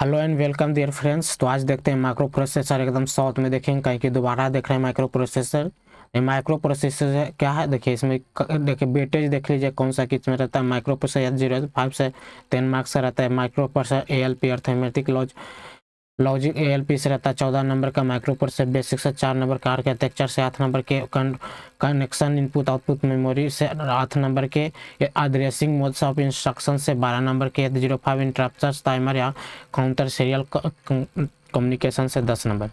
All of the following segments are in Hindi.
Hello and welcome dear friends. तो आज देखते हैं माइक्रो प्रोसेसर एकदम शॉर्ट में देखेंगे, कहीं कि दोबारा देख रहे हैं माइक्रो प्रोसेसर। ये माइक्रो प्रोसेसर क्या है, देखिए इसमें देखिए वेटेज देख लीजिए कौन सा किस में रहता है। माइक्रो प्रोसेसर 0 से 5 से 10 मार्क्स का रहता है। Micro processor ALP arithmetic logic ALP से रहता है 14 नंबर का। माइक्रो प्रोसेसर बेसिक से 4 नंबर का, आर्किटेक्चर से 8 नंबर के, कनेक्शन इनपुट आउटपुट मेमोरी से 8 नंबर के, एड्रेसिंग मोड्स ऑफ इंस्ट्रक्शन से 12 नंबर के, 805 इंटरप्टर्स टाइमर या काउंटर सीरियल कम्युनिकेशन से 10 नंबर।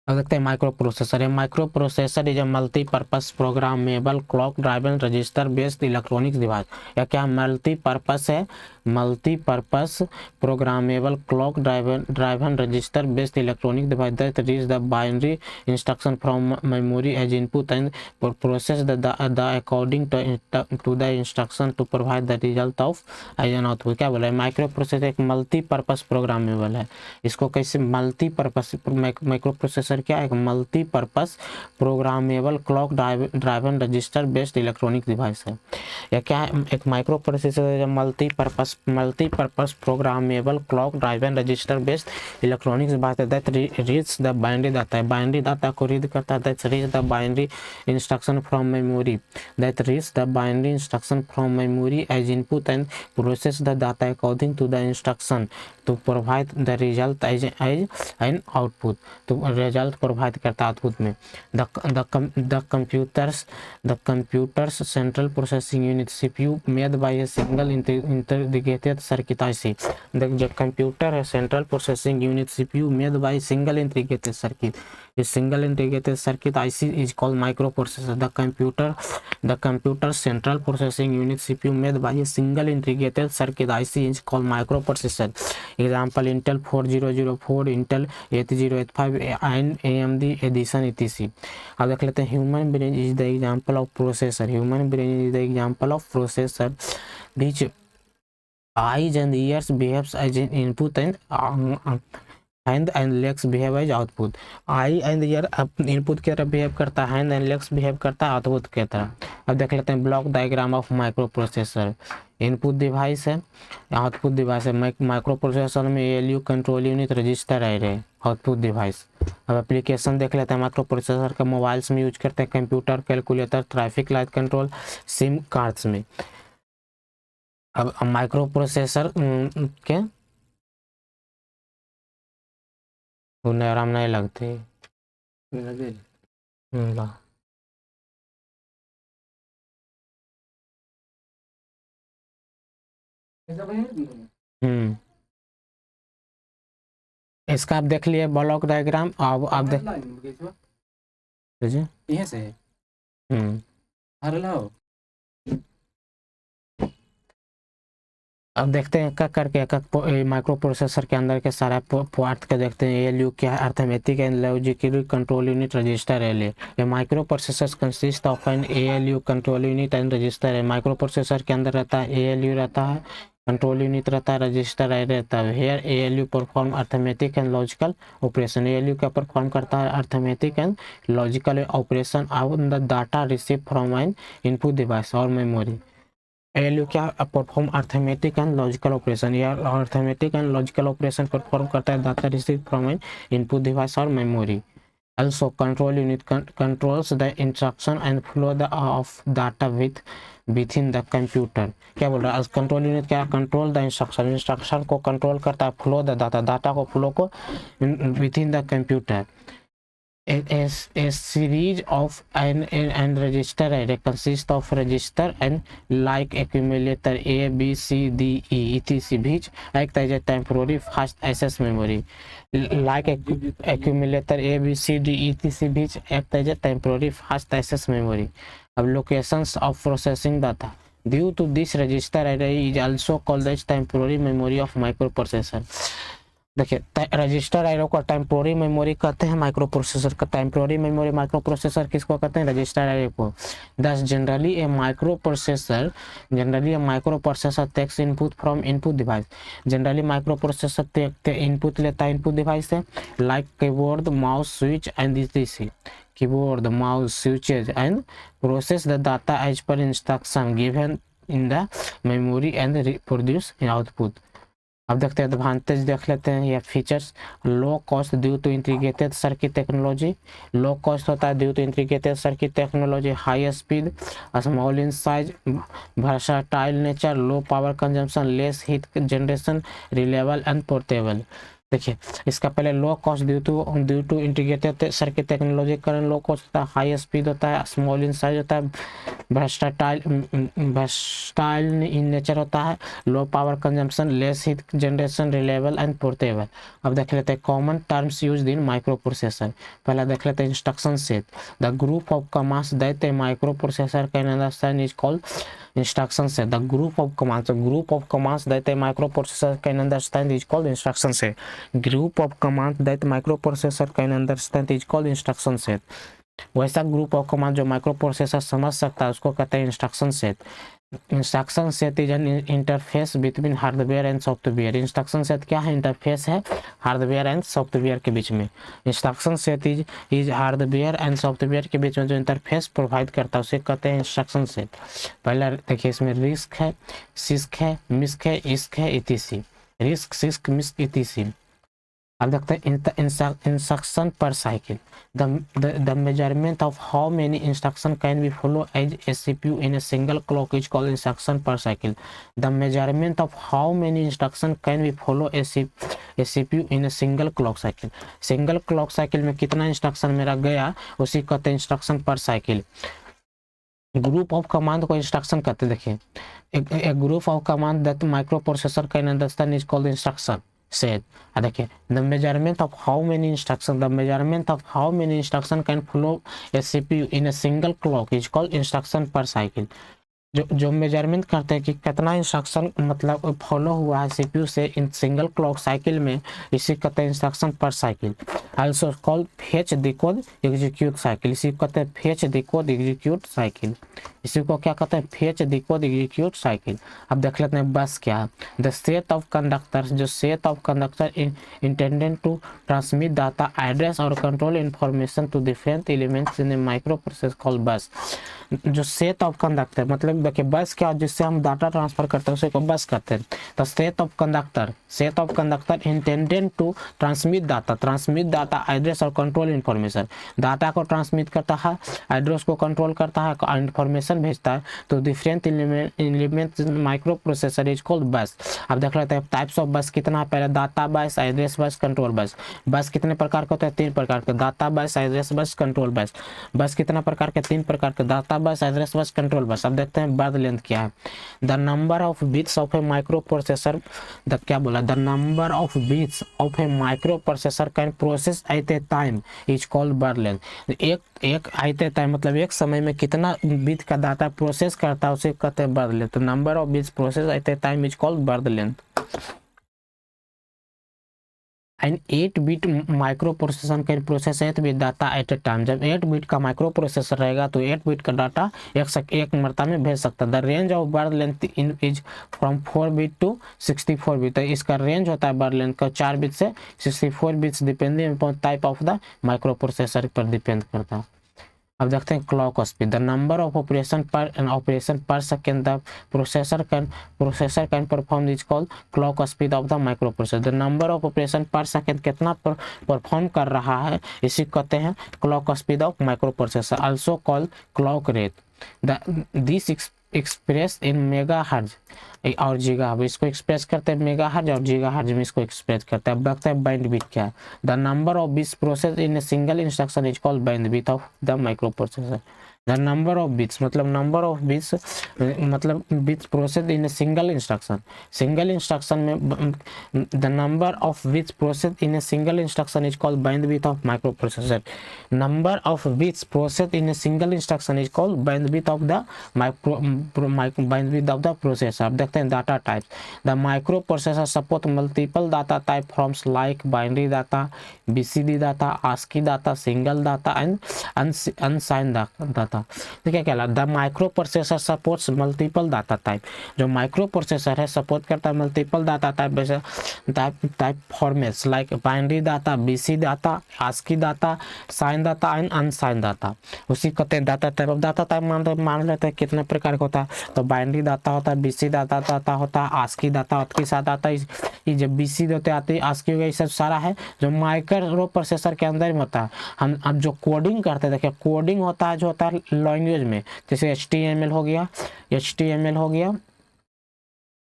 अब देखते हैं माइक्रो प्रोसेसर। है microprocessor is a multipurpose programmable clock driven register based electronics device. या क्या मल्टीपर्पस है? Multipurpose programmable clock driven register based electronic device that read the binary instruction from memory as input and process the according to the instruction to provide the result of as an output. क्या बोला है? माइक्रो प्रोसेसर एक मल्टीपर्पस प्रोग्रामेबल है। इसको कैसे मल्टीपर्पस माइक्रो प्रोसेसर क्या है? Multipurpose programmable clock driven register based electronic device है। या क्या है? एक microprocessor multipurpose programmable clock driven register based electronic device है that reads the binary data है। बाइनरी डाटा को रीड करता है। That reads the binary instruction from memory that reads the binary instruction from memory as input and process the data according to the instruction to provide the result as an output. तो रिजल्ट प्रोवाइड करता आउटपुट में। The computer's central processing unit CPU made by a single integrated circuit IC। जो कंप्यूटर है central processing unit CPU made by single integrated circuit. A single integrated circuit IC is called microprocessor. The computer central processing unit CPU made by a single integrated circuit IC is called microprocessor. Example Intel 4004, Intel 8085 and AMD Edison etc. अब देख लेते हैं human brain is the example of processor. Human brain is the example of processor which eyes and ears behaves as an input and hand and legs behave as output. Eye and ear input की तरह बिहेव करता है, हैंड एंड लेग्स बिहेव करता है आउटपुट की तरह। अब देख लेते हैं block diagram of microprocessor. Input device है, आउटपुट डिवाइस है। माइक्रो प्रोसेसर में ALU control unit register array, output device. अब एप्लीकेशन देख लेते हैं माइक्रो प्रोसेसर का। मोबाइल्स में यूज करते हैं, computer, calculator, traffic light control, SIM cards में। अब माइक्रो प्रोसेसर के आराम नहीं लगते इसका आप देख लिए ब्लॉक डायग्राम। अब आप देख से अब देखते हैं एक करके एक माइक्रो प्रोसेसर के अंदर के सारे पार्ट के देखते हैं। ALU क्या है? Arithmetic and logical control unit register array. ये microprocessor consist of an ALU control unit and register है। माइक्रो प्रोसेसर के अंदर रहता है ALU रहता है, कंट्रोल यूनिट रहता है, रजिस्टर एरे रहता है। Here ALU perform arithmetic and logical operation. ALU क्या परफॉर्म करता है? Arithmetic and logical operation on the data receive from an input device और मेमोरी। ALU क्या perform arithmetic and logical operation, या arithmetic and logical operation perform करता है data receive from an input device और memory. Also control unit controls the instruction and flow of data within the computer। क्या बोल रहा है? कंट्रोल यूनिट क्या? कंट्रोल द इंस्ट्रक्शन को कंट्रोल करता है, फ्लो द डाटा को फ्लो को within the computer. A series of and register array consist of register and like accumulator A B C D E etc which act as a temporary fast access memory। like accumulator A B C D E etc which act as a temporary fast access memory। अब locations of processing data due to this register array is also called as temporary memory of microprocessor। देखिए रजिस्टर एरो को टेम्पोररी मेमोरी कहते हैं, माइक्रो प्रोसेसर का टेम्पोररी मेमोरी। माइक्रो प्रोसेसर किसको कहते हैं? रजिस्टर एरो को। Thus generally a microprocessor takes input from input device. Generally microprocessor input लेता है इनपुट डिवाइस से, like keyboard, mouse, switch and etc। Keyboard, mouse, switches and process the data as per instruction given in the memory and reproduce in output। अब देखते हैं एडवांटेज देख लेते हैं या features. Low cost due to integrated circuit technology, low cost होता है due to integrated circuit technology, high speed, small in size, versatile nature, low power consumption, less heat generation, reliable and portable. देखिए इसका पहले low cost due to integrated circuit technology कारण लो कॉस्ट होता है, हाई स्पीड होता है, स्मॉल इन साइज होता है, वर्सटाइल इन नेचर होता है, लो power consumption, less heat generation, reliable and portable. अब देख लेते हैं common terms used in micro processor. पहला देख लेते हैं instruction set, the group of commands that A micro processor can understand is called instruction set. The group of commands that a microprocessor can understand is called instruction set. Group of commands that microprocessor can understand is called instruction set. वैसा ग्रुप ऑफ कमांड जो माइक्रो प्रोसेसर समझ सकता है उसको कहते हैं instruction set. Instruction set is an interface between hardware and software. Instruction set क्या है? इंटरफेस है हार्डवेयर एंड सॉफ्टवेयर के बीच में। Instruction set is hardware and software के बीच में जो इंटरफेस प्रोवाइड करता है उसे कहते हैं इंस्ट्रक्शन सेट। पहला देखिए इसमें रिस्क है, सिस्क है, मिस्क है, इस्क है, etc. RISC, CISC, MISC, etc. अब देखते हैं instruction per cycle. The measurement of how many instruction can be follow as a CPU in a single clock is called instruction per cycle. The measurement of how many instruction can be follow a CPU in a single clock cycle. Single clock cycle में कितना इंस्ट्रक्शन मेरा गया उसी कहते हैं instruction per cycle. Group of command को इंस्ट्रक्शन कहते हैं। देखिए एक group of command that micro processor can understand is called instruction set. देखिए the measurement of how many instruction can follow a CPU in a single clock is called instruction per cycle. जो मेजरमेंट करते हैं कि कितना इंस्ट्रक्शन मतलब फॉलो हुआ है सीपीयू से इन सिंगल क्लॉक साइकिल में, इसी कहते हैं instruction per cycle. Also called fetch, decode, execute cycle. इसी को कहते हैं फेच, डिकोड, एग्जीक्यूट साइकिल। इसी को क्या कहते हैं? Fetch, decode, execute cycle. अब देख लेते हैं बस क्या है। द सेट ऑफ कंडक्टर, जो set of conductor intended to transmit data, address और control information to different elements in a microprocessor called bus. जो सेट ऑफ कंडक्टर मतलब देखिए बस क्या, जिससे हम डाटा ट्रांसफर करते हैं उसे को बस कहते हैं। तो set of conductor intended to transmit data, address और कंट्रोल इंफॉर्मेशन। डाटा को ट्रांसमिट करता है, एड्रेस को कंट्रोल करता है, इंफॉर्मेशन भेजता है तो different element micro processor is called बस। अब देख लेते हैं टाइप्स ऑफ बस कितना है। पहले डाटा बस, एड्रेस बस, कंट्रोल बस। बस कितने प्रकार के होते हैं? 3 प्रकार के, डाटा बस, एड्रेस बस, कंट्रोल बस। बस कितना प्रकार के? 3 प्रकार के, डाटा बस, एड्रेस बस, कंट्रोल बस। अब देखते हैं बर्थ लेंथ क्या है। The number of bits of A microprocessor, क्या बोला? The number of bits of A micro processor can process at A time is called birth length. एक एट ए टाइम मतलब एक समय में कितना बिट का डाटा प्रोसेस करता है उसे कहते हैं बर्थ लेंथ। तो number of bits process at A time is called birth length. And 8 bit micro processor can process 8 bit data at A time. जब 8 बिट का माइक्रो प्रोसेसर रहेगा तो 8 बिट का डाटा एक मरता में भेज सकता है। द रेंज ऑफ बर्थ length in is from 4 bit to 64 bit. तो इसका रेंज होता है बर्थ लेंथ का 4 बिट से 64 bits depending upon type of the microprocessor पर डिपेंड करता है। अब देखते हैं clock speed. The number of operation per second the processor can perform is called clock speed of the microprocessor. The number of operation per second कितना परफॉर्म कर रहा है इसी कहते हैं clock speed of microprocessor, also called clock rate. This express in megahertz और जीगा, इसको एक्सप्रेस करते हैं मेगा हर्ज और जीगा हर्ज में इसको एक्सप्रेस करते हैं। अब देखते हैं बैंड विड्थ क्या है। The number of bits process in a single instruction is called bandwidth of the microprocessor. The number of bits मतलब bits process in a single instruction में the number of bits process in a single instruction is called bandwidth of microprocessor. Number of bits process in a single instruction is called bandwidth of the processor. अब देखते हैं data types. The micro processor support multiple data type forms like binary data, BCD data, ASCII data, single data and unsigned data. था। तो क्या कहलाता, the microprocessor supports multiple data type. जो माइक्रो प्रोसेसर है सपोर्ट करता है multiple data type formats like binary data, BC data, ASCII data, signed data and unsigned data. उसी कहते हैं डाटा टाइप। अब डाटा टाइप मान लेते हैं कितने प्रकार का होता है, तो बाइनरी डाटा होता है, बीसी डाटा होता है, आस्की डाटा के साथ आता है। ये जब बीसी डाटा आती है, आस्की हो गया, ये सब सारा है जो माइक्रो प्रोसेसर के अंदर में होता है। हम अब जो कोडिंग करते हैं, देखिए कोडिंग होता है जो होता है लैंग्वेज में, जैसे HTML हो गया, HTML हो गया,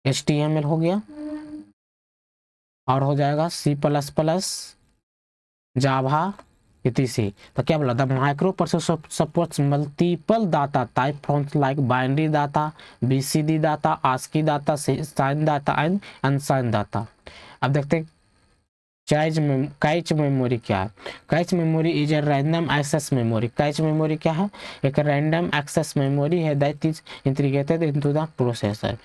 HTML हो गया, और हो जाएगा C++, जावा, etc। तो क्या बोला, the microprocessor supports multiple data type forms like binary data, BCD data, ASCII data, signed data and unsigned data. अब देखते हैं कैच मेमोरी क्या है। Cache memory is a random access memory. Cache memory क्या है, एक रैंडम एक्सेस मेमोरी है that is integrated into the processor.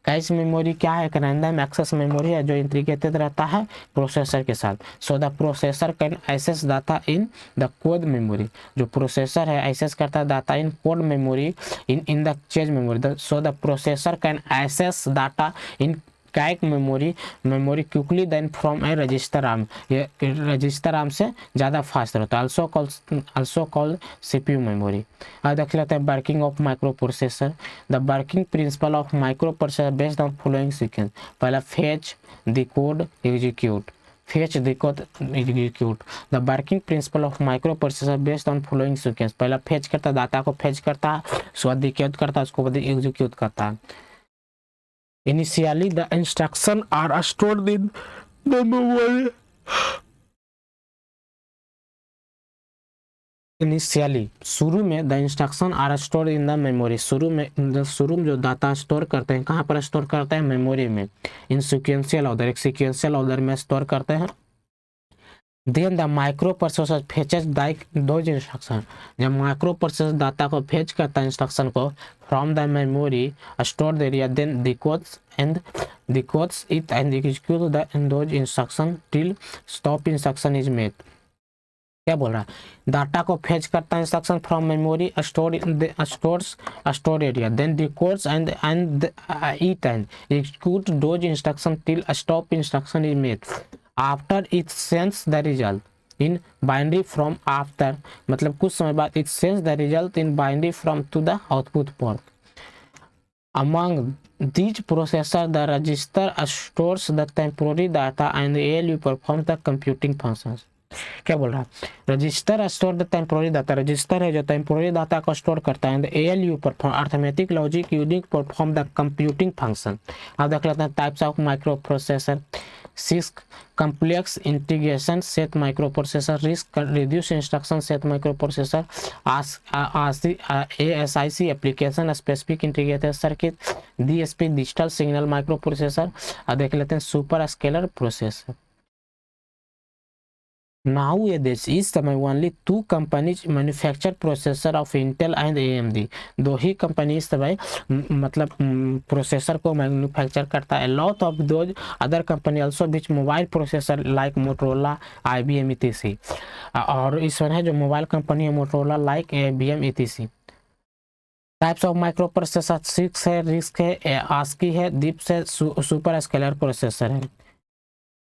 Cache memory क्या है, एक रैंडम एक्सेस मेमोरी है जो इंटीग्रेटेड रहता है प्रोसेसर के साथ। So the processor can access data in the code memory. जो प्रोसेसर है एक्सेस करता है data in code memory in the cache memory. So the processor can access data in cache memory quickly than from a register RAM. ये रजिस्टर आर्म से ज़्यादा फास्ट रहता है। also called CPU memory. अब देख लेते हैं working of microprocessor. The working principle of microprocessor based on following sequence. पहला fetch, decode, execute. Fetch, decode, execute. The working principle of microprocessor based on following sequence. पहला फेच करता है, डाटा को फेच करता है, उसके बाद डिकोड करता है, उसको बाद एग्जीक्यूट करता है। Initially, the instructions are stored in the memory. Initially, शुरू में the instruction are stored in the memory। शुरू में जो डाटा स्टोर करते हैं, कहाँ पर स्टोर करते हैं, मेमोरी में। इन सीक्वेंशियल ऑर्डर, एक सीक्वेंशियल ऑर्डर में स्टोर करते हैं। Then the microprocessor fetches those instruction. जब माइक्रो प्रोसेसर डाटा को फेच करता है इंस्ट्रक्शन को from the memory stored area, then decodes it and execute the those instruction till stop instruction is made. क्या बोल रहा है, डाटा को फेच करता है instruction from memory store area, then decodes and it and execute those instruction till stop instruction is made. After it sends the result in binary from after, मतलब कुछ समय बाद it sends the result in binary from to the output port. Among these processor the register stores the temporary data and the ALU performs the computing functions। क्या बोल रहा है, register store the temporary data. Register है जो टेम्पोररी डाटा को स्टोर करता है। ALU perform arithmetic logic unit perform the computing function. अब देख लेते हैं types of micro processor. CISC complex integration set microprocessor, RISC reduced instruction set microprocessor, ASIC application specific integrated circuit, DSP digital signal microprocessor। देख लेते हैं सुपर स्केलर प्रोसेसर। Nowadays इस समय only 2 companies manufacture processor of Intel and AMD। दो ही कंपनी इस समय मतलब प्रोसेसर को मैन्युफैक्चर करता है। Lot of those other company also beach mobile processor like Motorola, IBM etc। और इस समय है जो मोबाइल कंपनी है Motorola like IBM etc। Types of micro processor 6 है, रिस्क है, आस्की है, DIPS है, सुपर स्केलर प्रोसेसर है।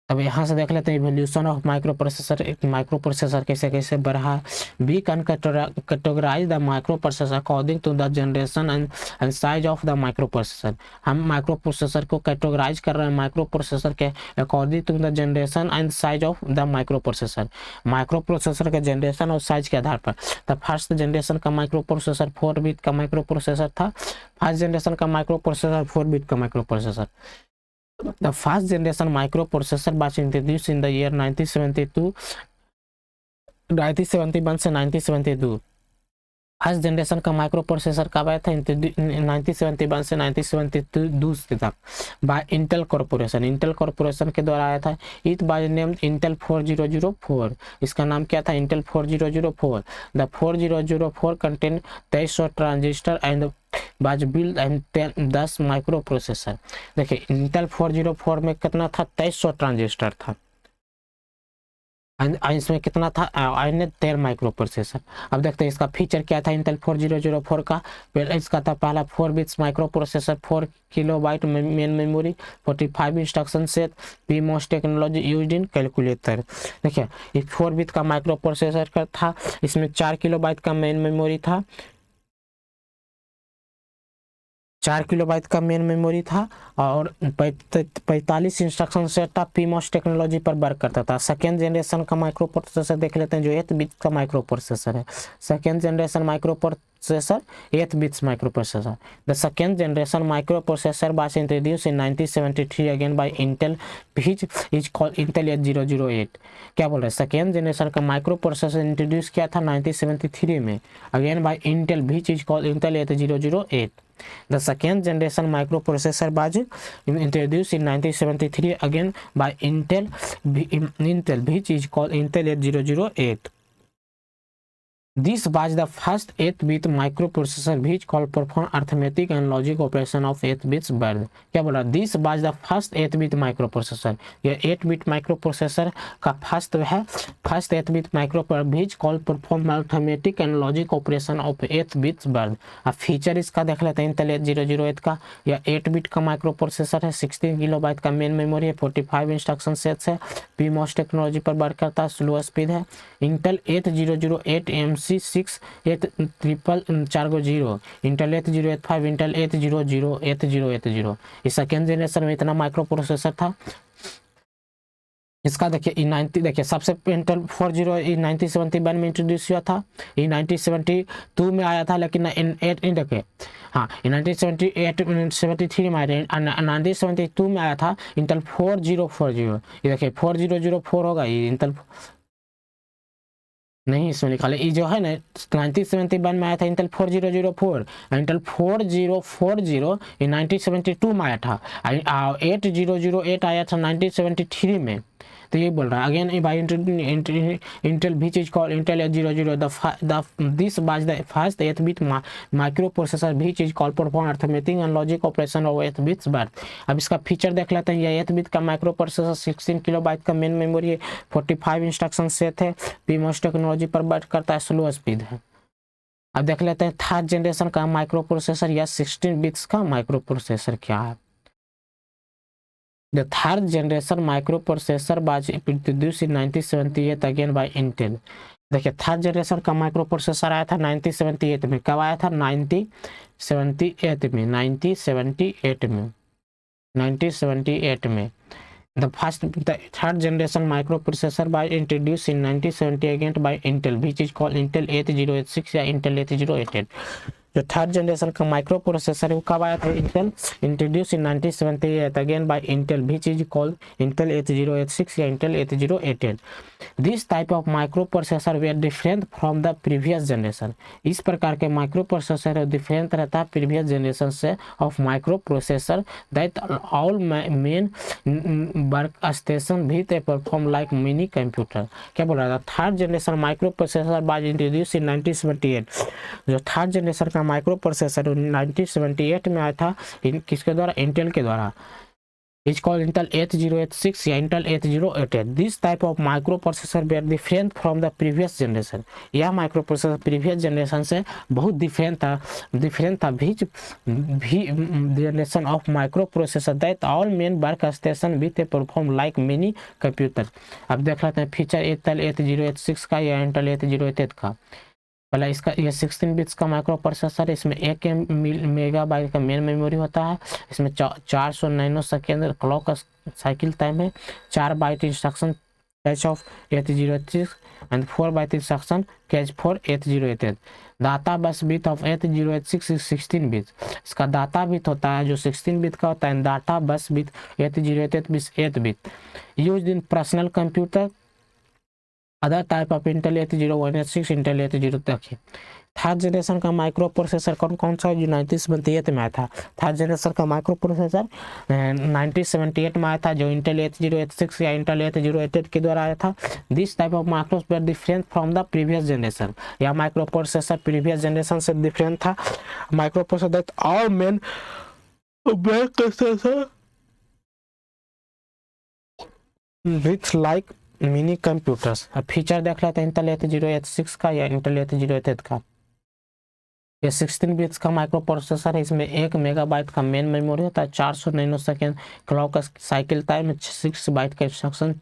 अब यहाँ से देख लेते हैं इवोल्यूशन ऑफ माइक्रो प्रोसेसर कैसे कैसे बढ़ा। We can categorize the microprocessor according to the generation and size of the microprocessor. हम माइक्रो प्रोसेसर को कैटेगराइज कर रहे हैं माइक्रो प्रोसेसर के according to the generation and size of the microprocessor. Microprocessor के जनरेशन और साइज के आधार पर। द फर्स्ट जनरेशन का माइक्रो प्रोसेसर 4 बिट का माइक्रो प्रोसेसर था। फर्स्ट जनरेशन का माइक्रो प्रोसेसर 4 बिट का micro processor. The first generation microprocessor was introduced in the year 1971 से 1972। फर्स्ट जनरेशन का माइक्रो प्रोसेसर कब आया था, 1971 से 1972 तक by Intel Corporation. Intel Corporation के द्वारा आया था। It was named Intel 4004। इसका नाम क्या था, Intel 4004। The 4004 contain 2300 transistor and was build and 10 microprocessor. देखिए इंटेल 404 में कितना था, 2300 ट्रांजिस्टर था। इसमें कितना था, अन्य 13 माइक्रो प्रोसेसर। अब देखते हैं इसका फीचर क्या था इंटेल 4004 का। पहले इसका था पहला 4 bits microprocessor, 4 kilobyte main memory, 45 instruction set, PMOS technology used in calculator. देखिए ये 4 बिट का माइक्रो प्रोसेसर का था, इसमें 4 किलोबाइट का मेन मेमोरी था, 4 किलोबाइट का मेन मेमोरी था और 45 इंस्ट्रक्शन सेट था, पीमोस टेक्नोलॉजी पर वर्क करता था। सेकेंड जनरेशन का माइक्रो प्रोसेसर देख लेते हैं जो 8 बिट का माइक्रो प्रोसेसर है। Second generation micro processor 8 bits microprocessor. The second generation micro processor was introduced in 1973 again by Intel, which is called Intel 8008। क्या बोल रहे हैं, सेकेंड जनरेशन का माइक्रो प्रोसेसर इंट्रोड्यूस किया था 1973 में, again by Intel, which is called Intel 8008। The second generation microprocessor was introduced in 1973 again by Intel, which is called Intel 8008। This was the first 8-bit microprocessor which could perform arithmetic and logic operation of 8 bits birth। क्या बोला, this was the first 8-bit microprocessor, ये 8-bit माइक्रोप्रोसेसर का फर्स्ट है, first 8-bit microprocessor which could perform arithmetic and logic operation of 8 bits birth। अब फीचर इसका देख लेते हैं इंटेल 8008 का। यह 8-bit का माइक्रोप्रोसेसर है, 16 किलोबाइट का मेन मेमोरी है, 45 इंस्ट्रक्शन सेट्स है, पीमोस टेक्नोलॉजी पर वर्क करता है, स्लो स्पीड है। इंटेल 8008 MC6 800 इंटेल 8085, इंटेल 8080 इस सेकेंड जनरेशन में इतना माइक्रो प्रोसेसर था। इसका देखिए E90, देखिए सबसे इंटेल 40 1971 में इंट्रोड्यूस हुआ था, ये 1972 में आया था, लेकिन देखिए हाँ 1973 में आया था, 1972 में आया था इंटेल 4040। ये देखिए 4004 होगा ये इंटेल नहीं, इसमें लिखा है ये जो है ना 1971 में आया था इंटेल 4004, इंटेल 4040 ये 1972 में आया था, 8008 आया था 1973 में। तो ये बोल रहा है again by Intel which is called Intel 80 this was the first 8-bit microprocessor which is called perform arithmetic and logic operation of 8 bits बर्थ। अब इसका फीचर देख लेते हैं। ये 8-bit का माइक्रो प्रोसेसर 16 किलोबाइट का मेन मेमोरी है, 45 इंस्ट्रक्शन सेट है, पीमोस टेक्नोलॉजी पर वर्क करता है, स्लो स्पीड है। अब देख लेते हैं थर्ड जनरेशन का माइक्रो प्रोसेसर या 16 बिट्स का माइक्रो प्रोसेसर क्या है। The third generation microprocessor was introduced in 1978 again by Intel। देखिए थर्ड जनरेशन का माइक्रो प्रोसेसर आया था 1978 में। कब आया था, 1978 में। The third generation microprocessor was introduced in 1970 again by Intel, which is called Intel 8086 या Intel 8088। जो थर्ड जनरेशन का माइक्रो प्रोसेसर वो कब आया था, Intel introduce in 1978 again by Intel, which is called Intel 8086 या Intel 8088। This type of microprocessor were different from the previous generation. इस प्रकार के माइक्रो प्रोसेसर डिफरेंट रहता है प्रीवियस जनरेशन से of microprocessor that all main work station भी ते परफॉर्म लाइक मिनी कंप्यूटर। क्या बोल रहा था, third generation microprocessor was introduce in 1978। जो थर्ड जनरेशन का माइक्रो प्रोसेसर 1978 में आया था, किसके द्वारा, इंटेल के द्वारा। इज कॉल्ड इंटेल 8086 या Intel 8088। This type of microprocessor were different from the previous generation. यह माइक्रो प्रोसेसर प्रीवियस जनरेशन से बहुत डिफरेंट था भी generation of microprocessor that all main work station with a perform like mini computer. अब देख लेते हैं फीचर इंटेल 8086 का या इंटेल 8088 का। पहला इसका ये 16 बिट्स का माइक्रो प्रोसेसर, इसमें 1 मेगाबाइट का मेन मेमोरी होता है, इसमें 400 nano second clock cycle time है, 4 byte instruction cache of 8086 and 4 byte instruction cache for 8088। Data bus bit of 8086 is 16 bit. इसका डाटा बिट होता है जो 16 बिट का होता है, data bus bit 8088 8 bit. Used in personal computer other type of Intel 8086 Intel 80 तक। थर्ड जनरेशन का माइक्रो प्रोसेसर कौन कौन सा जो 1978 में आया था। थर्ड जनरेशन का माइक्रो प्रोसेसर 1978 में आया था जो इंटेल 8086 या इंटेल 8088 के द्वारा आया था। This type of micro different from the previous generation. यह माइक्रो प्रोसेसर प्रीवियस जनरेशन से डिफरेंट था। Micro processor all main with like mini computers. अब फीचर देख लेते हैं इंटेल H0H6 का या इंटेल H0H8 का। ये 16 बिट्स का माइक्रो प्रोसेसर है। इसमें 1 मेगाबाइट का मेन मेमोरी होता है, 400 nanosecond clock cycle time, 6 byte का instruction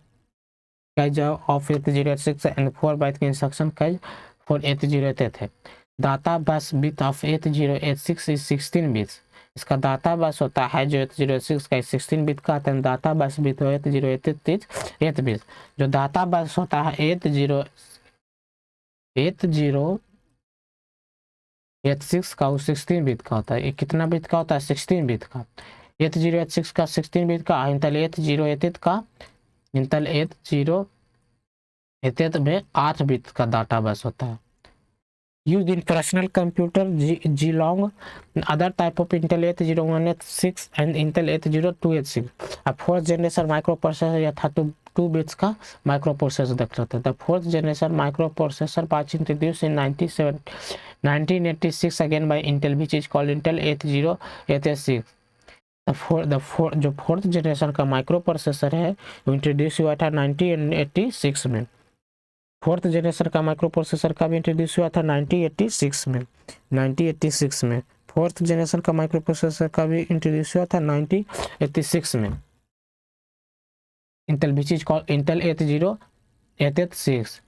cache of H0H6 and 4 byte का इंस्ट्रक्शन कैज फॉर H0H8 है। Data bus bit of H0H6 is 16 bits. इसका डाटा बस होता है जो H0H6 का 16 बिट का आता है। Data bus bit H0H8 is 8 bit. जो डाटा बस होता है H0H6 का वो 16 बिट का होता है। ये कितना बिट का होता है? 16 बिट का। H0H6 का 16 बिट का, इंटेल H0H8 का, इंटेल H0H8 में 8 बिट का डाटा बस होता है। Used in personal computer, Zilong, other type of Intel H01H6 and Intel H02H6. A fourth generation microprocessor या 32 bits का microprocessor देख लेते हैं। The fourth generation microprocessor was introduced in 1986 again by Intel, which is called Intel H0H6। जो फोर्थ जनरेशन का माइक्रो प्रोसेसर है वो इंट्रोड्यूस हुआ था 1986 में। फोर्थ जनरेशन का माइक्रो प्रोसेसर का भी इंट्रोड्यूस हुआ था 1986 में। फोर्थ जनरेशन का माइक्रो प्रोसेसर का भी इंट्रोड्यूस हुआ था 1986 में। Intel which is called Intel H0H6।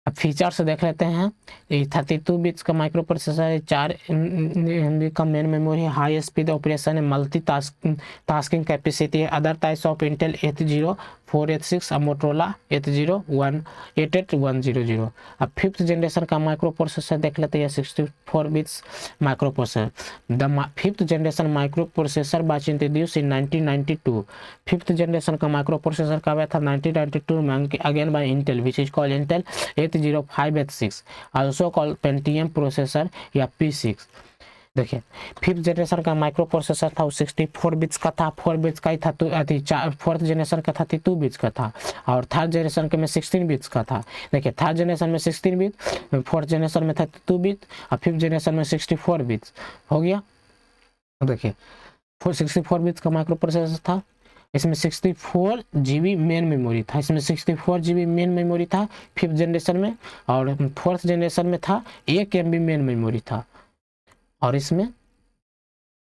अब फीचर्स देख लेते हैं। 32 बिट्स का माइक्रो प्रोसेसर है, 4 MB का मेन मेमोरी है, हाई स्पीड ऑपरेशन है, मल्टी टास्किंग कैपेसिटी है। Other types of Intel H04H6 और मोटरोला H0188100। अब फिफ्थ जनरेशन का माइक्रो प्रोसेसर देख लेते हैं, 64 bits microprocessor. The fifth generation microprocessor was introduce in 1992। Fifth generation का माइक्रो प्रोसेसर कब आया था? 1992 में, again by Intel, which is called Intel H05H6, also called Pentium processor या P6। देखिए फिफ्थ जनरेशन का माइक्रो प्रोसेसर था वो 64 बिट्स का था, 4 बिट्स का ही था, तो फोर्थ जनरेशन का 32 बिट्स का था, और थर्ड जनरेशन के में 16 बिट्स का था। देखिए थर्ड जनरेशन में 16 बिट, फोर्थ जनरेशन में 32 बिट और फिफ्थ जनरेशन में 64 बिट्स हो गया। देखिए 64 बिट्स का माइक्रो प्रोसेसर था। इसमें 64 GB मेन मेमोरी था। इसमें 64 GB मेन मेमोरी था फिफ्थ जनरेशन में, और फोर्थ जनरेशन में था 1 MB मेन मेमोरी था, और इसमें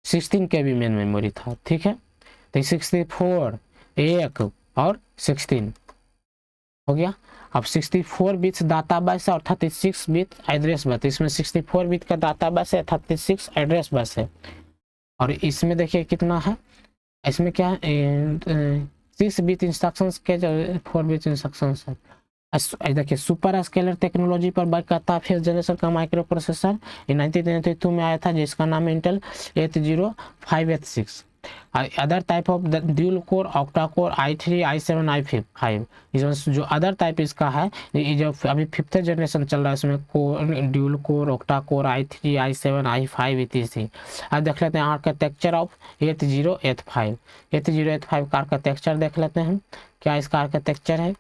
16 KB मेन मेमोरी था। ठीक है, तो 64 1 और 16 हो गया। अब 64 बिट्स डाटा बस है और 36 बिट एड्रेस बस। इसमें 64 बिट का डाटा बस है, 36 एड्रेस बस है। और इसमें देखिए कितना है, इसमें क्या है 6 बिट इंस्ट्रक्शंस के जो 4 बिट इंस्ट्रक्शंस है। देखिए सुपर स्केलर टेक्नोलॉजी पर वर्क करता है फिफ्थ जनरेशन का माइक्रो प्रोसेसर। 1992 में आया था, जिसका नाम Intel H05H6। Other type of dual core, octa core, i3 i7 i5। जो अदर टाइप इसका है, ये जो अभी फिफ्थ जनरेशन चल रहा है इसमें dual core, octa core, i3 i7 i5 इत्यादि। अब देख लेते हैं आर्किटेक्चर ऑफ H0H5 का आर्किटेक्चर देख लेते हैं। क्या इसका आर्किटेक्चर है?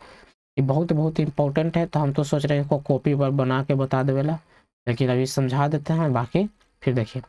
ये बहुत इंपॉर्टेंट है, तो हम तो सोच रहे हैं इसको कॉपी पर बना के बता देवेला, लेकिन अभी समझा देते हैं बाकी फिर देखिए।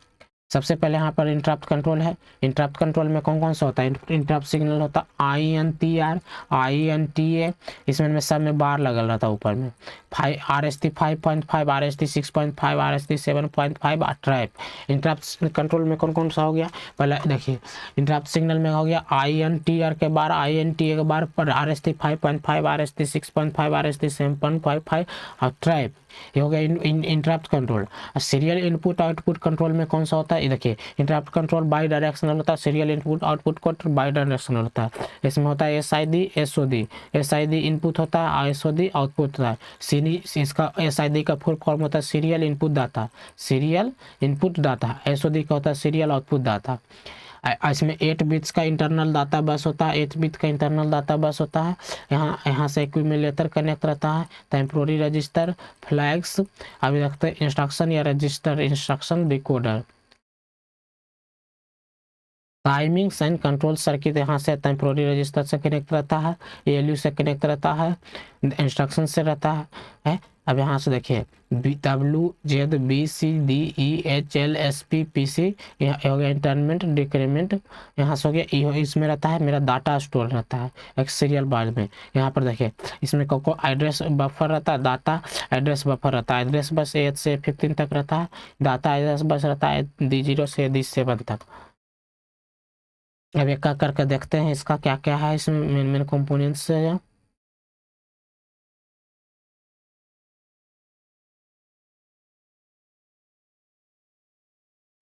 सबसे पहले यहाँ पर इंटरप्ट कंट्रोल है। इंटरप्ट कंट्रोल में कौन कौन सा होता है? इंटरप्ट सिग्नल होता है INTR, INTA, इसमें सब में बार लगल रहता है ऊपर में। RST 5.5, RST 6.5, RST 7.5 और ट्रैप। इंटरप्ट कंट्रोल में कौन कौन सा हो गया? पहले देखिए इंटरप्ट सिग्नल में हो गया INTR के बार, INTA के बार पर RST 5.5, RST 6.5, RST 7.5 और ट्रैप। ये हो गया interrupt control. Serial input output control में कौन सा होता है? देखिए इंटरप्ट कंट्रोल बाई डायरेक्शनल होता है, serial input output control by directional होता है। इसमें होता है SID SOD। SID इनपुट होता है, SOD आउटपुट होता है। इसका SID का फुल फॉर्म होता है serial input data, serial input data. SOD का होता है सीरियल आउटपुट डाटा। इसमें 8 बिट्स का इंटरनल डाटा बस होता है, 8 बिट का इंटरनल डाटा बस होता है। यहाँ से एक्यूमुलेटर कनेक्ट रहता है, टेम्पोररी रजिस्टर, फ्लैग्स, अभी रखते हैं इंस्ट्रक्शन या register, instruction decoder, timings and control circuit. यहाँ से टेम्पोररी रजिस्टर से कनेक्ट रहता है, ALU से कनेक्ट रहता है, इंस्ट्रक्शन से रहता है। अब यहाँ से देखिए WZBCDEHLSPPC, यहाँ हो गया इंटरमेंट डिक्रीमेंट, यहाँ से हो गया इसमें रहता है मेरा डाटा स्टोर रहता है एक सीरियल बार में। यहाँ पर देखिए इसमें को एड्रेस बफर रहता है, डाटा एड्रेस बफर रहता है, एड्रेस बस 8 से 15 तक रहता है, डाटा एड्रेस बस रहता है D0 से D7 तक। अब एक करके देखते हैं इसका क्या क्या है इसमें मेन कंपोनेंट्स है।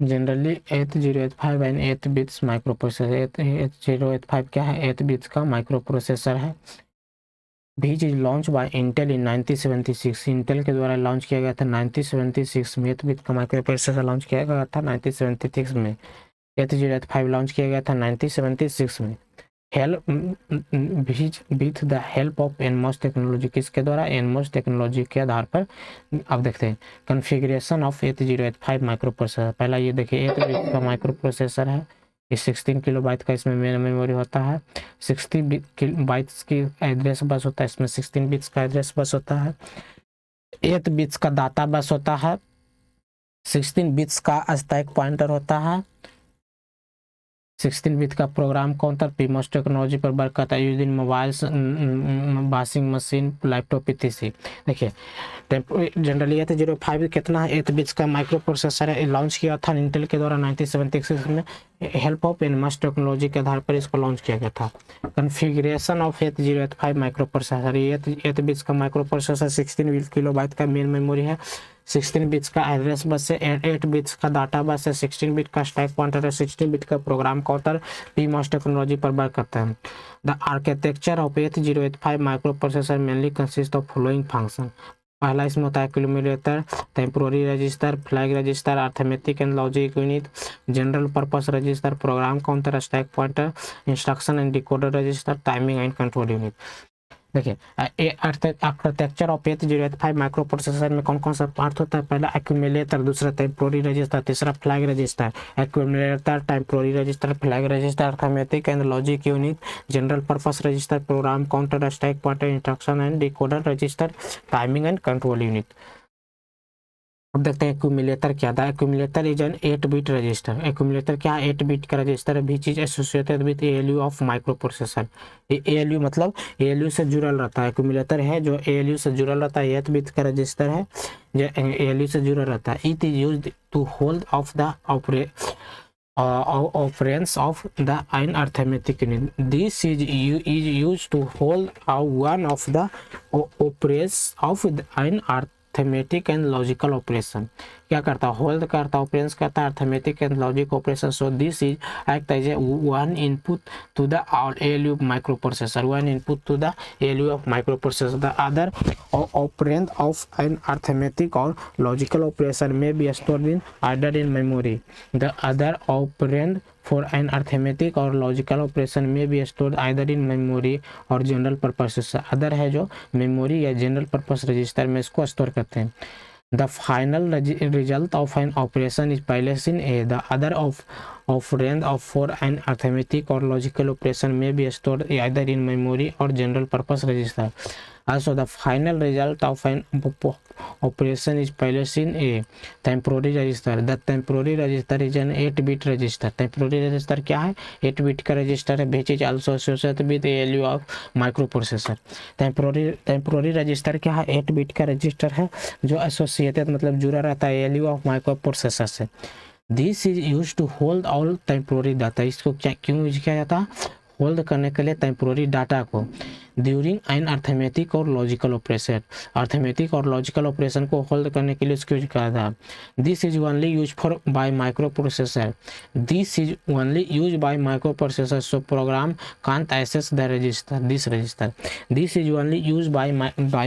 Generally 8085 and 8 bits microprocessor, 8085 क्या है, 8 बिट्स का माइक्रो प्रोसेसर है। Which is launch by Intel in 1976, Intel के द्वारा लॉन्च किया गया था 1976 में। 8 बिट का माइक्रो प्रोसेसर लॉन्च किया गया था 1976 में। 8085 लॉन्च किया गया था 1976 में। With the help of NMOS technology, किसके द्वारा, एनमॉस टेक्नोलॉजी के आधार पर। अब देखते हैं कॉन्फ़िगरेशन ऑफ 8085 माइक्रो प्रोसेसर। पहला ये देखिए 8 बिट का माइक्रो प्रोसेसर है, ये 16 किलोबाइट का इसमें मेमोरी होता है, 60 बाइट्स की एड्रेस बस होता है, इसमें 16 बिट्स का एड्रेस बस होता है, 8 बिट्स का डाटा बस होता है, 16 बिट्स का स्टैक पॉइंटर होता है, 16 बिट का प्रोग्राम काउंटर पीमोस टेक्नोलॉजी पर वर्क करता है, use in mobiles, washing machine, laptop इत्यादि। देखिए जनरली 8085 कितना है, 8 बिट्स का माइक्रो प्रोसेसर है, लॉन्च किया था इंटेल के द्वारा 1976 में। हेल्प ऑफ एनमॉस टेक्नोलॉजी के आधार पर इसको लॉन्च किया गया था। कॉन्फ़िगरेशन ऑफ 8085 माइक्रो प्रोसेसर, ये 8 बिट्स का माइक्रो प्रोसेसर 16 किलोबाइट का मेन मेमोरी है, 16 बिट्स का एड्रेस बस है, 8 बिट्स का डाटा बस है, 16 बिट का स्टैक पॉइंटर है, 16 बिट का प्रोग्राम काउंटर पीमॉस टेक्नोलॉजी पर वर्क करता है। The architecture of 8085 micro processor mainly consist of following function. पहला इसमें होता है accumulator, temporary register, flag register, arithmetic and logic unit, general purpose register, program counter, stack pointer, instruction and decoder register, timing and control unit. देखिए आर्किटेक्चर ऑफ 8085 माइक्रो प्रोसेसर में कौन कौन सा पार्ट होता है। पहला एक्यूमुलेटर, दूसरा टेम्पोररी रजिस्टर, तीसरा flag register. Accumulator, temporary register, flag register, arithmetic and logic unit, general purpose register, program counter, stack pointer, instruction and decoder register, timing and control unit. अब देखते हैं एक्यूमुलेटर क्या था। Accumulator is an 8 bit register. Accumulator क्या है, 8 बिट का रजिस्टर है, which is associated with ALU of micro processor. ALU मतलब एएलयू से जुड़ल रहता है, एक्यूमुलेटर है जो एएलयू से जुड़ल रहता है, 8 बिट का रजिस्टर है जो एएलयू से जुड़ल रहता है। It is used to hold of the operands of the an arithmetic unit. This is used to hold one of the operands of an arithmetic and logical operation. क्या करता है, होल्ड करता है, ऑपरेशंस करता है, arithmetic and logic operation. So this is act as a one input to the ALU microprocessor, one input to the ALU of microprocessor. The other operand of an arithmetic और लॉजिकल ऑपरेशन में be stored in either in memory. The other operand for an arithmetic और लॉजिकल ऑपरेशन में भी स्टोर आइदर इन मेमोरी और जनरल पर्पस। अदर है जो मेमोरी या जनरल पर्पस रजिस्टर में इसको स्टोर करते हैं। The final result of an operation is placed in A. The other operand of for an arithmetic और लॉजिकल ऑपरेशन में भी स्टोर आइदर इन मेमोरी और general purpose register. Also, the final result of an operation is placed in a temporary register. The temporary register is an 8-bit register. Temporary register क्या है, 8 बिट का रजिस्टर है, which is also associated with ALU of microprocessor. Temporary register क्या है, 8 बिट का रजिस्टर है जो एसोसिएटेड मतलब जुड़ा रहता है ALU of microprocessor से। This is used to hold all temporary data. इसको क्यों यूज किया जाता है, होल्ड करने के लिए टेम्पोररी डाटा को ड्यूरिंग एन अर्थमेटिक और लॉजिकल ऑपरेशन। अर्थमेटिक और लॉजिकल ऑपरेशन को होल्ड करने के लिए इसको यूज किया था। This is only use for by microprocessor. This is only use by microprocessor so program can't access the register this register. This is only use by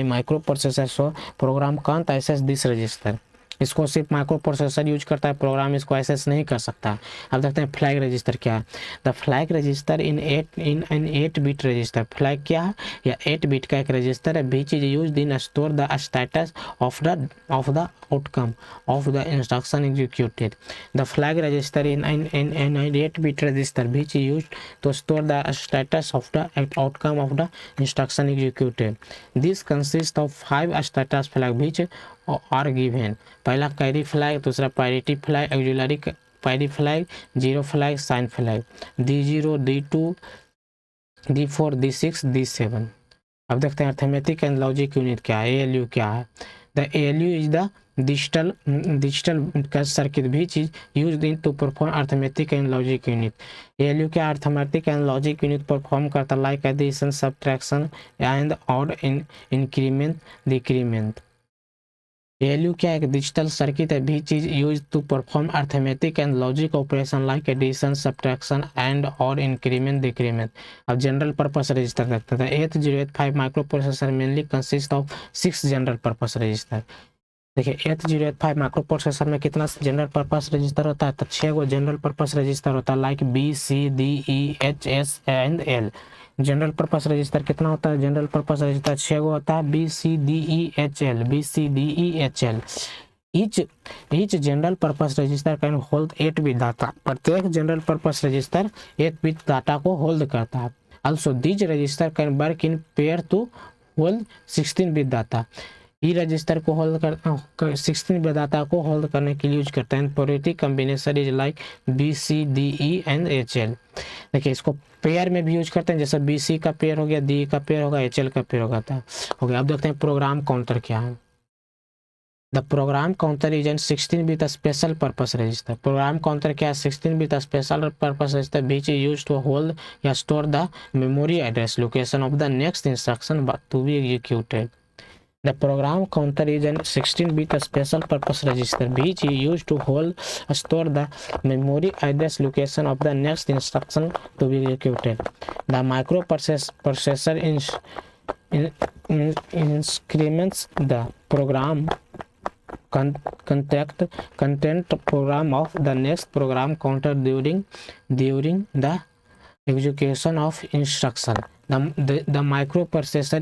microprocessor so program can't access this register. इसको सिर्फ माइक्रो प्रोसेसर यूज करता है, प्रोग्राम इसको एक्सेस नहीं कर सकता। अब देखते हैं फ्लैग रजिस्टर क्या है। The flag register in an 8 bit register. Flag क्या है? या 8 बिट का एक रजिस्टर है, which is used in store the status of the outcome of the instruction executed. The flag register in an 8 bit register which is used to store the status of the outcome of the instruction executed. This consists of 5 status flag which are given. पहला कैरी फ्लैग, दूसरा priority flag, auxiliary carry flag, zero flag, sign flag, D0, D2, D4, D6, D7। अब देखते हैं अर्थमेटिक एंड लॉजिक यूनिट क्या है, ALU क्या है। The ALU is the digital circuit which is used in to perform arithmetic and logic unit. ALU क्या arithmetic and logic unit perform करता like addition, subtraction and odd increment decrement। ALU क्या एक डिजिटल सर्किट है which is used to perform arithmetic and logic operation like addition, subtraction and odd increment decrement। अब जनरल पर्पस रजिस्टर देखते हैं। 8085 micro processor mainly consist of 6 general purpose register. देखिए 8085 माइक्रो प्रोसेसर में कितना जनरल पर्पस रजिस्टर होता है? तो 6 गो जनरल पर्पस रजिस्टर होता है like B, C, D, E, H, S and L। General purpose register कितना होता है? जनरल पर्पस रजिस्टर 6 गो होता है, B, C, D, E, H, L, B, C, D, E, H, L। each general purpose register can hold 8 bit data. प्रत्येक general purpose register 8 bit data को होल्ड करता है। Also this register can work in pair to hold 16 bit data. E register को होल्ड कर 16 बिट डाटा को होल्ड करने के लिए यूज करते हैं। Priority combination is like B, C, D, E and H, L। देखिए इसको पेयर में भी यूज करते हैं, जैसे B, C का पेयर हो गया, D का पेयर होगा, H, L का पेयर होगा हो गया। अब देखते हैं प्रोग्राम काउंटर क्या है। The program counter is an 16 bit special purpose register. Program counter क्या है? 16 bit special purpose register which is used to hold या store the memory address location of the next instruction to be executed. The program counter is a 16-bit special purpose register which is used to hold store the memory address location of the next instruction to be executed. The microprocessor increments the program content program of the next program counter during the execution of instruction. The microprocessor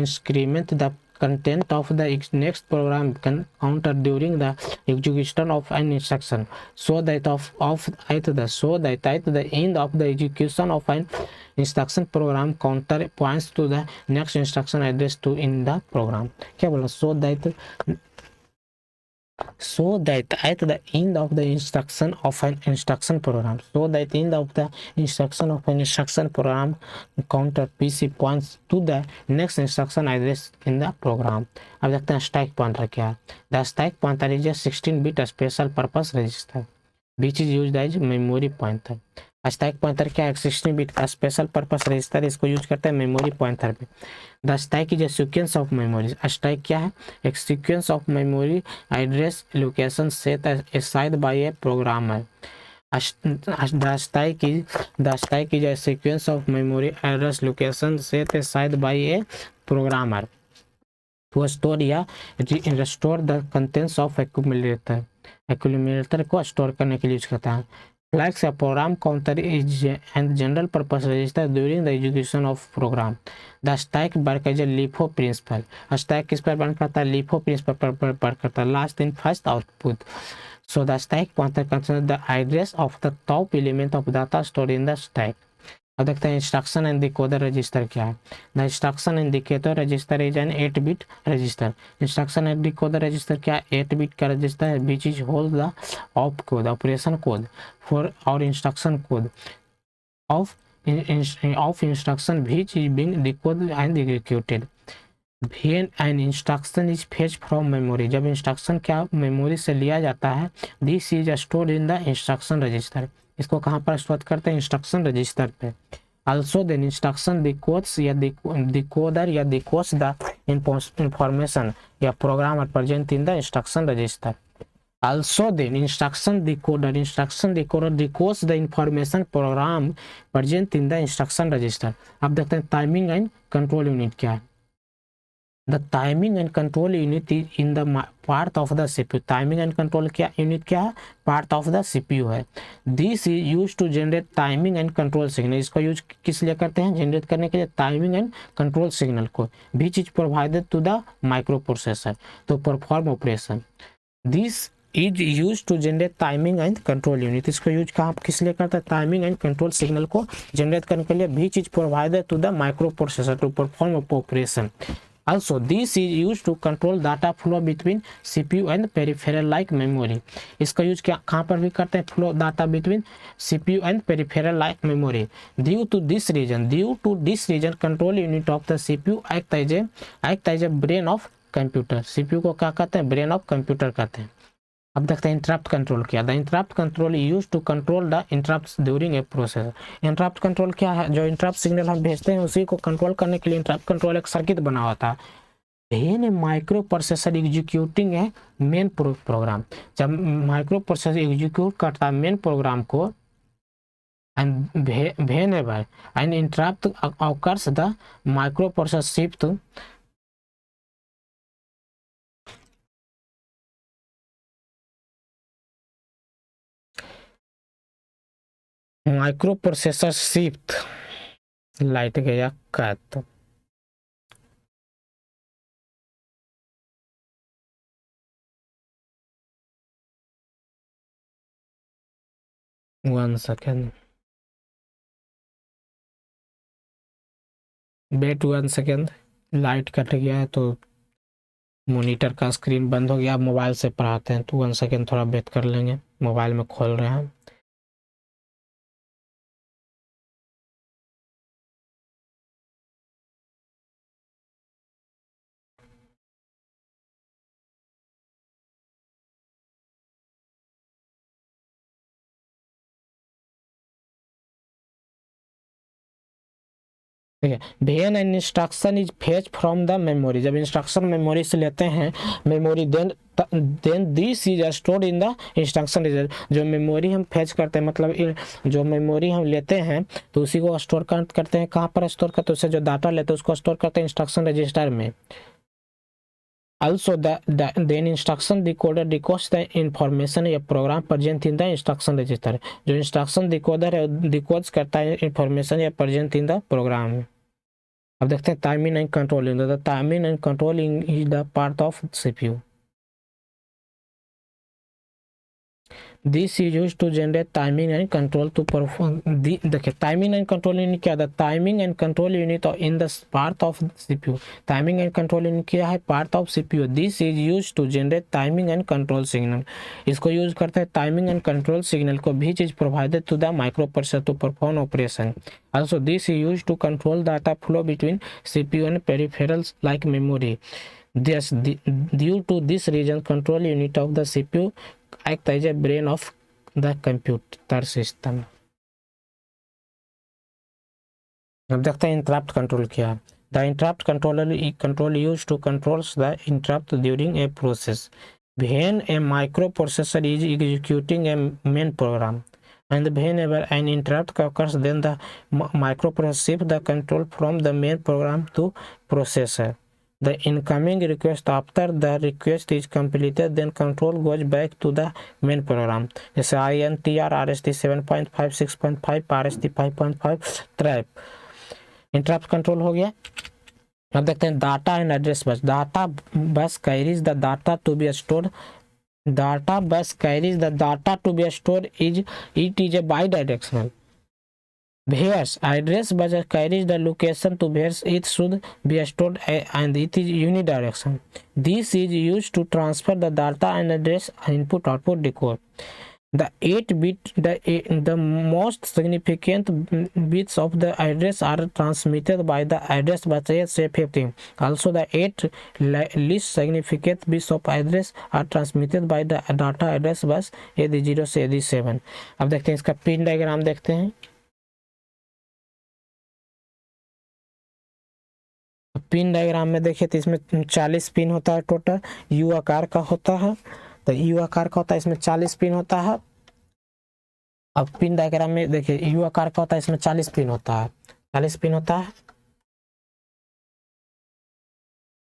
increment the content of the next program counter during the execution of an instruction, so that at the end of the execution of an instruction program counter points to the next instruction address to in the program। क्या बोला? so that at the end of the instruction of an instruction program counter PC points to the next instruction address in the program। अब देखते हैं स्टैक पॉइंटर क्या है। The stack pointer is a 16-bit special purpose register which is used as memory pointer. Stack pointer क्या है? 16 बिट का स्पेशल पर्पस रजिस्टर, इसको यूज करते हैं मेमोरी पॉइंटर पे। The stack is a sequence of memory. Stack क्या है? एक sequence of memory address location set aside by a programmer. The stack is a sequence of memory address location set aside by a programmer to store या restore the contents of accumulator को स्टोर करने के लिए यूज करता है। Flags a program counter is and general purpose register during the execution of program। The stack work as a LIFO principle। stack किस पर वर्क करता है? LIFO principle पर वर्क करता है, last in first output। So the stack pointer contains the address of the top element of data stored in the stack। अब देखते हैं इंस्ट्रक्शन एंड डिकोडर रजिस्टर क्या है। The instruction and decoder register is an 8 bit register. Instruction and decoder register क्या है? 8 बिट का रजिस्टर है which is hold the opcode operation code for और instruction code of instruction which is being decoded and executed. When an instruction is fetched from memory, जब इंस्ट्रक्शन क्या मेमोरी से लिया जाता है, this is stored in the instruction register. इसको कहाँ पर स्टोर करते हैं? इंस्ट्रक्शन रजिस्टर पे। Also then instruction decodes या decoder या decodes the information या program present in the instruction register। Also then instruction decoder decodes the information program present in the instruction register। अब देखते हैं टाइमिंग एंड कंट्रोल यूनिट क्या है। The timing and control unit is in the part of the CPU. Timing and control क्या यूनिट क्या है, पार्ट ऑफ द सीपीयू है। This is use to generate timing and control signal. इसको यूज किस लिए करते हैं, जनरेट करने के लिए टाइमिंग एंड कंट्रोल सिग्नल को, भी चीज provided to the microprocessor to perform operation. This is use to generate timing and control unit. इसको यूज कहाँ किस लिए करता है, टाइमिंग एंड कंट्रोल सिग्नल को जनरेट करने के लिए, भी चीज provided to the microprocessor to perform operation. Also, this is used to control data flow between CPU and peripheral like memory. इसका यूज क्या कहाँ पर भी करते हैं, flow data between CPU and peripheral like memory. Due to this region, control unit of the CPU act as a brain of computer. CPU को क्या कहते हैं, ब्रेन ऑफ कंप्यूटर कहते हैं। अब देखते हैं इंटरप्ट कंट्रोल क्या। The interrupt control use to control the interrupt during a process. Interrupt control क्या है, जो इंटरप्ट सिग्नल हम भेजते हैं उसी को कंट्रोल करने के लिए इंटरप्ट कंट्रोल एक सर्किट बना हुआ था। ये माइक्रो प्रोसेसर एग्जीक्यूटिंग है मेन प्रोग्राम। जब माइक्रो प्रोसेसर एग्जीक्यूट करता है मेन प्रोग्राम को, and whenever an interrupt occurs, the microprocessor shift light गया cut 1 second, wait 1 second. Light cut गया है तो मॉनिटर का स्क्रीन बंद हो गया। मोबाइल से पढ़ाते हैं तो 1 सेकेंड थोड़ा वेट कर लेंगे, मोबाइल में खोल रहे हैं। ठीक है, when an instruction is fetch from the memory. जब इंस्ट्रक्शन मेमोरी से लेते हैं, memory then this is stored in the instruction register. जो मेमोरी हम फेच करते हैं, मतलब जो मेमोरी हम लेते हैं तो उसी को स्टोर करते हैं। कहाँ पर स्टोर करते हैं, उससे जो डाटा लेते हैं उसको स्टोर करते हैं इंस्ट्रक्शन रजिस्टर में। Also, then instruction decoder decodes the information या program present in the instruction register। जो इंस्ट्रक्शन डिकोडर है डिकोड करता है इंफॉर्मेशन या प्रेजेंट इन द प्रोग्राम। अब देखते हैं timing and controlling. The timing and controlling is the part of CPU. This is use to generate timing and control to perform. देखिए टाइमिंग एंड कंट्रोल यूनिट क्या था, timing and control unit in the part of CPU. Timing and control unit क्या है, part of CPU. This is use to generate timing and control signal. इसको यूज करते हैं टाइमिंग एंड कंट्रोल सिग्नल को, भी चीज provided to the microprocessor to perform operation. Also, this is used to control data flow between CPU and peripherals like memory. Due to this region, control unit of the CPU act as a brain of the computer system. अब देखते हैं इंटरप्ट कंट्रोल क्या है। The interrupt control use to controls the interrupt during a process. When a microprocessor is executing a main program, and whenever an interrupt occurs, then the microprocessor shifts the control from the main program to processor. The incoming request, after the request is completed, then control goes back to the main program। जैसे INTR RST 7.5 6.5 RST 5.5 trap interrupt control हो गया। अब देखते हैं data and address bus. Data bus carries the data to be stored. Data bus carries the data to be stored. It is a bidirectional. Whereas address bus carries the location to where it should be stored, and it is unidirectional. This is used to transfer the data and address input-output decode. The 8-bit, the most significant bits of the address are transmitted by the address bus A15. Also, the 8 least significant bits of address are transmitted by the data address bus AD0 से AD7। अब देखते हैं इसका पिन डायग्राम देखते हैं। पिन डायग्राम में देखिए तो इसमें 40 पिन होता है टोटल, यू आकार का होता है। तो यू आकार का होता है, इसमें 40 पिन होता है। अब पिन डायग्राम में देखिए यू आकार का होता है, इसमें 40 पिन होता है, 40 पिन होता है।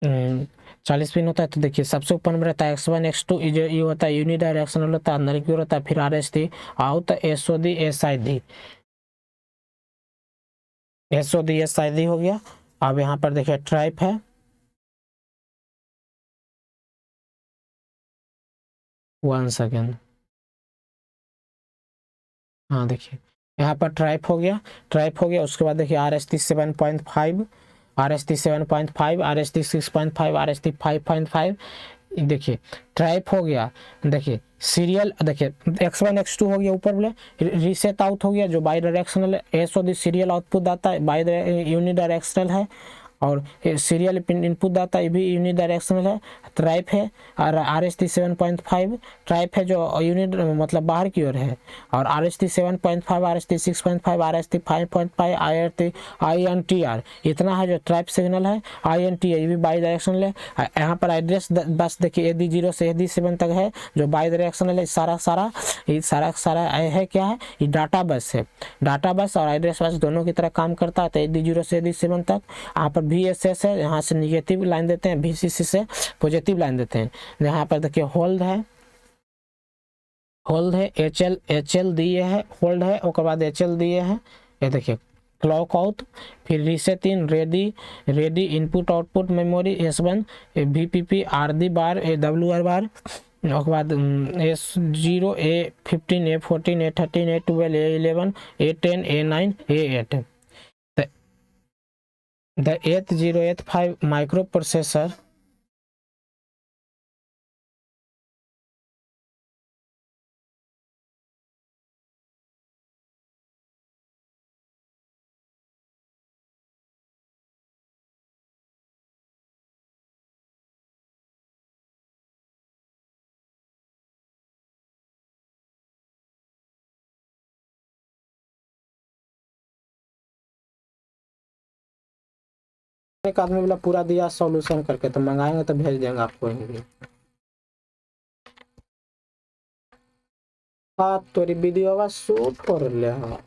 40 पिन होता है। तो देखिए सबसे ऊपर में रहता है X1 X2, ये होता है यूनिडायरेक्शनल होता है, अंदर की ओर होता है, फिर RST out SOD SID, SOD SID हो गया। अब यहाँ पर देखिए ट्राइप है, 1 सेकेंड, हाँ देखिए यहाँ पर ट्राइप हो गया, ट्राइप हो गया। उसके बाद देखिए RST 7.5, RST 7.5, RST 6.5, RST 5.5, देखिए ट्राइप हो गया। देखिए सीरियल, देखिए X1 X2 हो गया ऊपर वाले, रीसेट आउट हो गया जो बाई डायरेक्शनल है, SOD सीरियल आउटपुट आता है, बाई यूनिडायरेक्शनल है, और सीरियल इनपुट डाटा ये भी यूनिडायरेक्शनल है, ट्राइप है, और RST 7.5 ट्राइप है जो यूनिट मतलब बाहर की ओर है, और RST 7.5, RST 6.5, RST 5.5, INTR इतना है जो ट्राइप सिग्नल है। INTR ये भी बाई डायरेक्शनल है। यहाँ पर एड्रेस बस देखिए AD0 से AD7 तक है जो बाई डायरेक्शनल है। सारा है क्या है, ये डाटा बस है, डाटा बस और एड्रेस बस दोनों की तरह काम करता है। तो AD0 से AD7 तक। यहाँ पर VSS है, यहाँ से निगेटिव लाइन देते हैं, VCC से पॉजिटिव लाइन देते हैं। यहाँ पर देखिए होल्ड है, HL दिए है, होल्ड है, उसके बाद HL दिए हैं। ये देखिए क्लॉक आउट, फिर reset in, ready input output memory S1 VPP RD bar WR bar, उसके बाद S0 A15 A14 A13 A12 A11 A10 A9 A8। The 8085 microprocessor एक आदमी बोला पूरा दिया सॉल्यूशन करके, तो मंगाएंगे तो भेज देंगे आपको ही। हाँ तोरी वीडियो शूट कर ले। हाँ